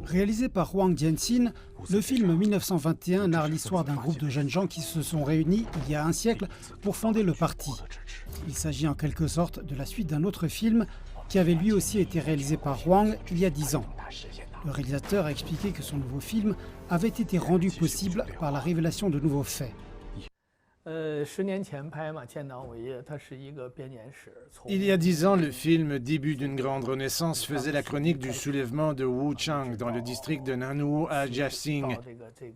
Réalisé par Wang Jianxin, le film 1921 narre l'histoire d'un groupe de jeunes gens qui se sont réunis il y a un siècle pour fonder le parti. Il s'agit en quelque sorte de la suite d'un autre film qui avait lui aussi été réalisé par Wang il y a 10 ans. Le réalisateur a expliqué que son nouveau film avait été rendu possible par la révélation de nouveaux faits. Il y a 10 ans, le film Début d'une grande renaissance faisait la chronique du soulèvement de Wuchang dans le district de Nanwu à Jiaxing.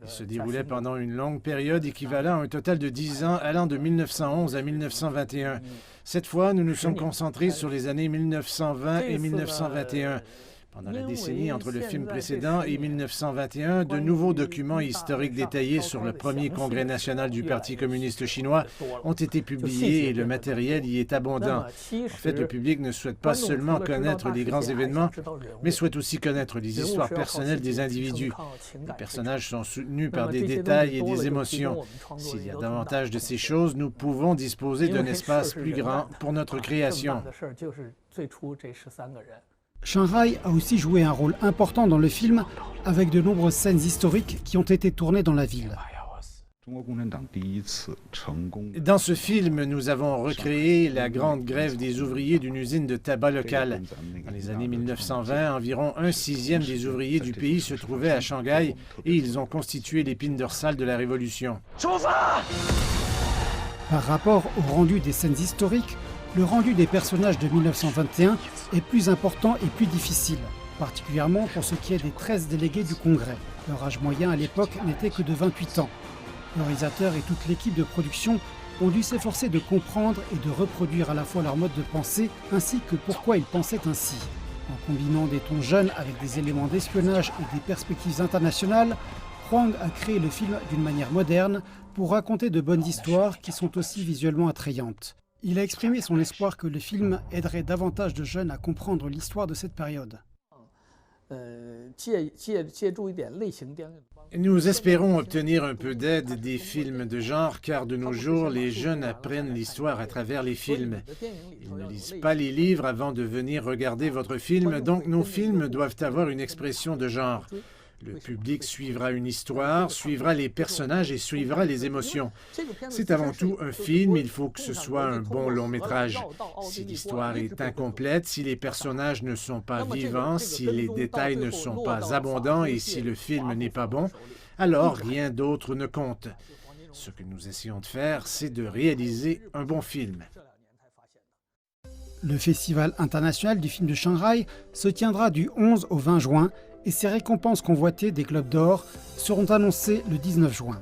Il se déroulait pendant une longue période équivalent à un total de 10 ans allant de 1911 à 1921. Cette fois, nous nous sommes concentrés sur les années 1920 et 1921. Pendant la décennie entre le film précédent et 1921, de nouveaux documents historiques détaillés sur le premier congrès national du Parti communiste chinois ont été publiés et le matériel y est abondant. En fait, le public ne souhaite pas seulement connaître les grands événements, mais souhaite aussi connaître les histoires personnelles des individus. Les personnages sont soutenus par des détails et des émotions. S'il y a davantage de ces choses, nous pouvons disposer d'un espace plus grand pour notre création. Shanghai a aussi joué un rôle important dans le film avec de nombreuses scènes historiques qui ont été tournées dans la ville. Dans ce film, nous avons recréé la grande grève des ouvriers d'une usine de tabac locale. Dans les années 1920, environ 1/6 des ouvriers du pays se trouvaient à Shanghai et ils ont constitué l'épine dorsale de la Révolution. Par rapport au rendu des scènes historiques, le rendu des personnages de 1921 est plus important et plus difficile, particulièrement pour ce qui est des 13 délégués du Congrès. Leur âge moyen à l'époque n'était que de 28 ans. Le réalisateur et toute l'équipe de production ont dû s'efforcer de comprendre et de reproduire à la fois leur mode de pensée ainsi que pourquoi ils pensaient ainsi. En combinant des tons jeunes avec des éléments d'espionnage et des perspectives internationales, Wang a créé le film d'une manière moderne pour raconter de bonnes histoires qui sont aussi visuellement attrayantes. Il a exprimé son espoir que le film aiderait davantage de jeunes à comprendre l'histoire de cette période. Nous espérons obtenir un peu d'aide des films de genre, car de nos jours, les jeunes apprennent l'histoire à travers les films. Ils ne lisent pas les livres avant de venir regarder votre film, donc nos films doivent avoir une expression de genre. Le public suivra une histoire, suivra les personnages et suivra les émotions. C'est avant tout un film, il faut que ce soit un bon long métrage. Si l'histoire est incomplète, si les personnages ne sont pas vivants, si les détails ne sont pas abondants et si le film n'est pas bon, alors rien d'autre ne compte. Ce que nous essayons de faire, c'est de réaliser un bon film. Le Festival international du film de Shanghai se tiendra du 11 au 20 juin et ses récompenses convoitées des Globes d'Or seront annoncées le 19 juin.